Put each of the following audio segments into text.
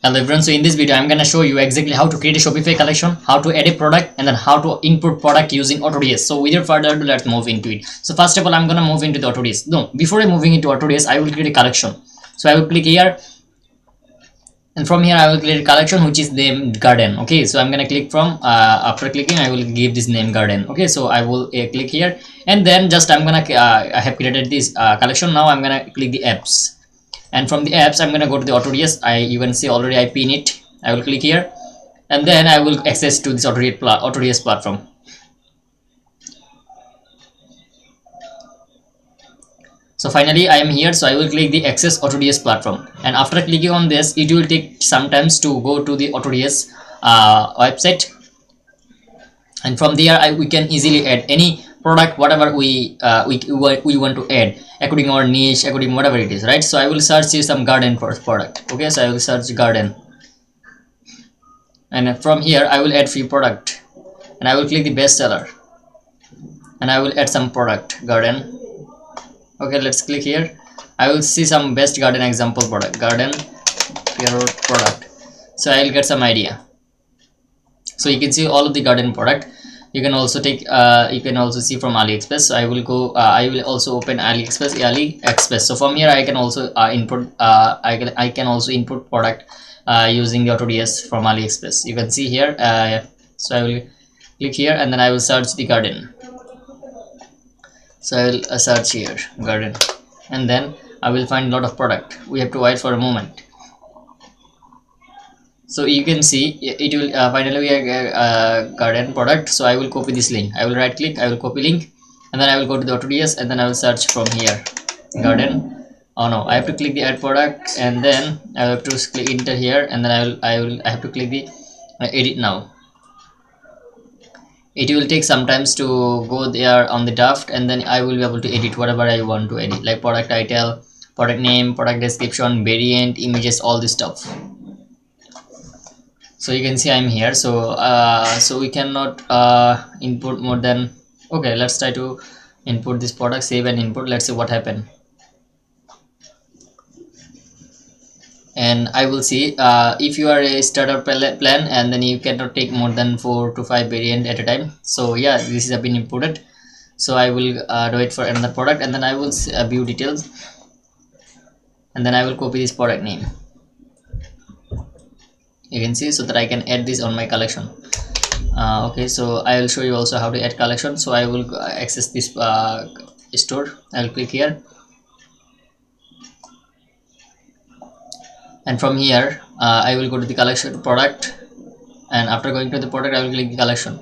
Hello everyone, so in this video I'm gonna show you exactly how to create a Shopify collection, how to add a product, and then how to input product using AutoDS. So without further ado, let's move into it. So first of all, I'm gonna move into the AutoDS. No, before I moving into AutoDS, I will create a collection. So I will click here, and from here I will create a collection which is named garden. Okay, so I'm gonna click from after clicking I will give this name garden. Okay, so I will click here, and then just I'm gonna I have created this collection. Now I'm gonna click the apps, and from the apps I'm gonna go to the AutoDS. You can see already I pin it. I will click here, and then I will access to this AutoDS platform. So finally I am here, so I will click the access AutoDS platform, and after clicking on this it will take some times to go to the AutoDS website, and from there we can easily add any product whatever we want to add according to our niche, according whatever it is, right? So I will search some garden first product. Okay, so I will search garden, and from here I will add few product, and I will click the bestseller, and I will add some product garden. Okay, let's click here. I will see some best garden example product garden pure product, so I will get some idea. So you can see all of the garden product. You can also take you can also see from AliExpress. So I will go I will also open AliExpress. So from here I can also input I can also input product using the AutoDS from AliExpress. You can see here, so I will click here, and then I will search the garden. So I will search here garden, and then I will find a lot of product. We have to wait for a moment. So you can see it will finally be a garden product. So I will copy this link. I will right click, I will copy link, and then I will go to the AutoDS, and then I will search from here garden. Oh no, I have to click the add product, and then I have to click enter here, and then I have to click the edit now. It will take some times to go there on the draft, and then I will be able to edit whatever I want to edit, like product title, product name, product description, variant, images, all this stuff. So you can see I'm here. So so we cannot input more than, okay, let's try to input this product, save and input. Let's see what happened, and I will see if you are a starter plan, and then you cannot take more than 4 to 5 variant at a time. So yeah, this has been inputted. So I will do it for another product, and then I will view details, and then I will copy this product name. You can see, so that I can add this on my collection. Okay, so I will show you also how to add collection. So I will access this store. I will click here, and from here I will go to the collection product, and after going to the product I will click the collection.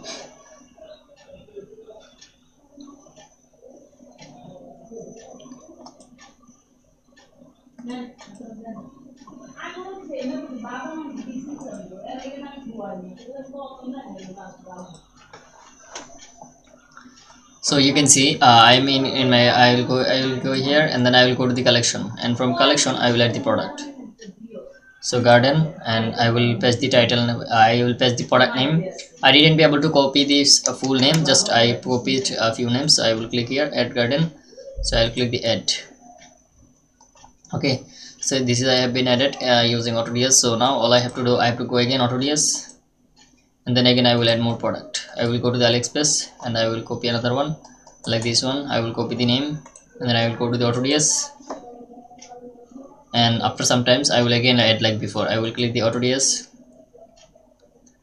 So you can see I mean in my I will go here, and then I will go to the collection, and from collection I will add the product. So garden, and I will paste the title. I will paste the product name. I didn't be able to copy this full name, just I copied a few names. So I will click here add garden, so I'll click the add. Okay, so this is I have been added using AutoDS. So now all I have to do, I have to go again AutoDS, and then again I will add more product. I will go to the AliExpress, and I will copy another one like this one. I will copy the name, and then I will go to the AutoDS, and after sometimes I will again add like before. I will click the AutoDS,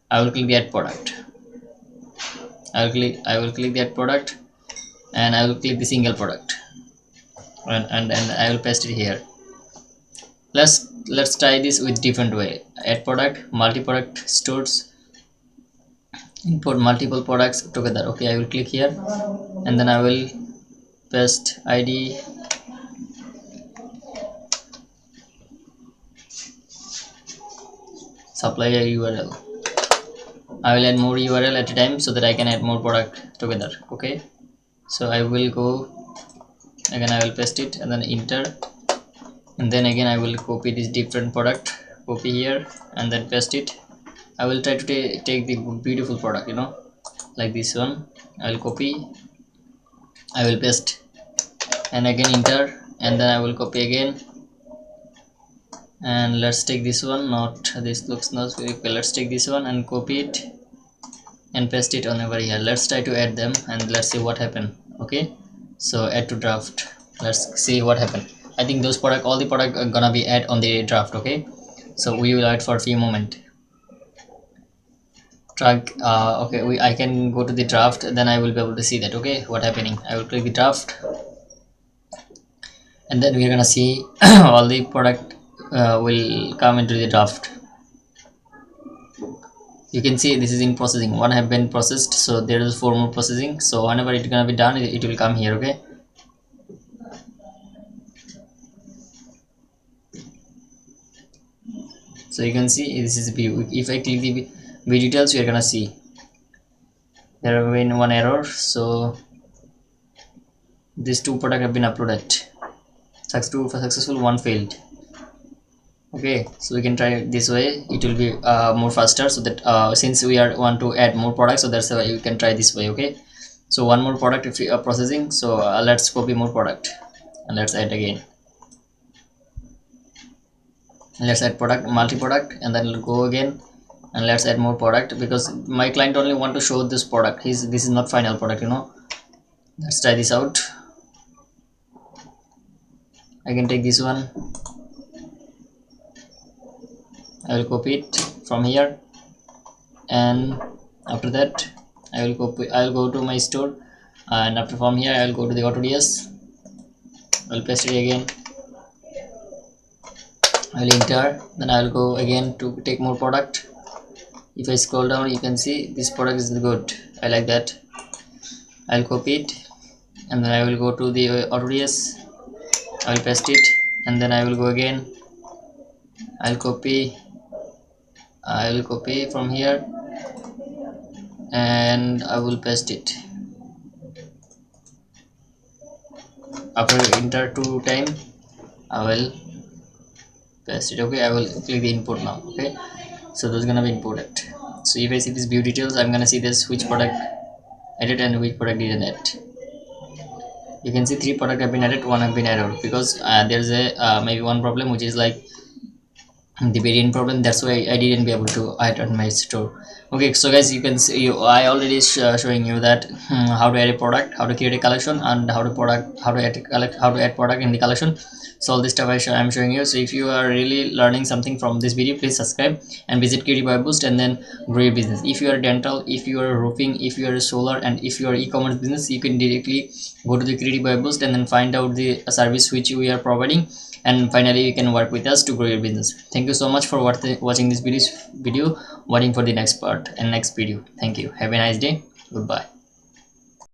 I will click the add product. I will click the add product, and I will click the single product, and I will paste it here. Let's try this with different way. Add product, multi-product stores, import multiple products together. Okay, I will click here, and then I will paste ID, supplier URL. I will add more URL at a time so that I can add more product together. Okay, so I will go again, I will paste it, and then enter, and then again I will copy this different product, copy here, and then paste it. I will try to take the beautiful product, like this one. I will copy, I will paste, and again enter, and then I will copy again, and let's take this one. Not this looks not very okay. Let's take this one and copy it and paste it on over here. Let's try to add them and let's see what happened. Okay, so add to draft. Let's see what happened. I think those product, all the product are gonna be add on the draft. Okay, so we will wait for a few moment. Track okay, I can go to the draft, then I will be able to see that. Okay, what happening. I will click the draft, and then we're gonna see all the product will come into the draft. You can see this is in processing. One have been processed, so there is 4 more processing. So whenever it's gonna be done, it will come here. Okay, so you can see this is view. If I click the view details, we are gonna see there have been one error. So these 2 products have been uploaded. Successful, one failed. Okay, so we can try it this way. It will be more faster, so that since we are want to add more products, so that's why you can try this way. Okay, so one more product if we are processing. So let's copy more product and let's add again. Let's add product, multi-product, and then we'll go again and let's add more product, because my client only want to show this product. This is not final product, you know. Let's try this out. I can take this one. I will copy it from here, and after that I will go to my store, and after from here I will go to the AutoDS. I will paste it again. I will enter, then I will go again to take more product. If I scroll down, you can see this product is good. I like that. I will copy it, and then I will go to the AutoDS. I will paste it, and then I will go again. I will copy from here, and I will paste it. After enter 2 time, I will paste it. Okay, I will click the input now. Okay, so those gonna be imported. So if I see this view details, I'm gonna see this which product added and which product didn't add. You can see 3 product have been added, 1 have been error, because there's a maybe one problem which is like the variant problem. That's why I didn't be able to add on my store. Okay, so guys, you can see I already showing you that how to add a product, how to create a collection, and how to add product in the collection. So all this stuff I'm showing you. So if you are really learning something from this video, please subscribe and visit Creative Web Boost, and then grow your business. If you are dental, if you are roofing, if you are solar, and if you are e-commerce business, you can directly go to the Creative Web Boost and then find out the service which we are providing, and finally you can work with us to grow your business. Thank you so much for watching this video. Waiting for the next part and next video. Thank you. Have a nice day. Goodbye.